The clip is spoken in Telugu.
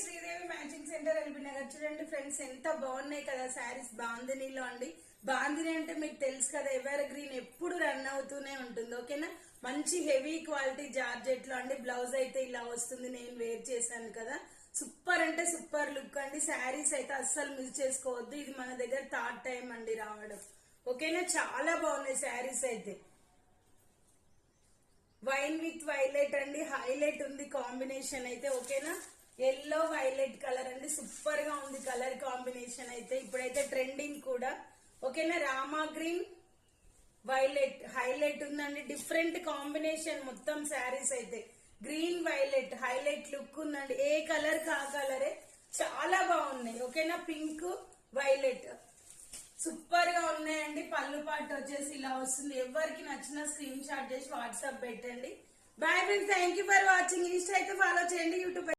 Sridevi matching centre LB Nagar. చూడండి ఫ్రెండ్స్, ఎంత బాగున్నాయి కదా శారీస్. బాందినీలో అండి. బాందిని అంటే మీకు తెలుసు కదా, ఎవర్ గ్రీన్ ఎప్పుడు రన్ అవుతూనే ఉంటుంది. ఓకేనా, మంచి హెవీ క్వాలిటీ జార్జెట్ లో అండి. బ్లౌజ్ అయితే ఇలా వస్తుంది, నేను వేర్ చేశాను కదా. సూపర్ అంటే సూపర్ లుక్ అండి. శారీస్ అయితే అస్సలు మిస్ చేసుకోవద్దు. ఇది మన దగ్గర థర్డ్ టైం అండి రావడం. ఓకేనా, చాలా బాగున్నాయి శారీస్ అయితే. వైన్ విత్ వైలెట్ అండి, హైలైట్ ఉంది కాంబినేషన్ అయితే. ఓకేనా, ఎల్లో వైలెట్ కలర్ అండి, సూపర్ గా ఉంది కలర్ కాంబినేషన్ అయితే. ఇప్పుడైతే ట్రెండింగ్ కూడా. ఓకేనా, రామా గ్రీన్ వైలెట్ హైలైట్ ఉందండి. డిఫరెంట్ కాంబినేషన్ మొత్తం శారీస్ అయితే. గ్రీన్ వైలెట్ హైలైట్ లుక్ ఉందండి. ఏ కలర్ కా కలరే, చాలా బాగున్నాయి. ఓకేనా, పింక్ వైలెట్ సూపర్ గా ఉన్నాయండి. పళ్ళు పాటు వచ్చేసి ఇలా వస్తుంది. ఎవరికి నచ్చిన స్క్రీన్ షాట్ చేసి వాట్సాప్ పెట్టండి. Bye friends, thank you for watching. Insta అయితే ఫాలో చేయండి, యూట్యూబ్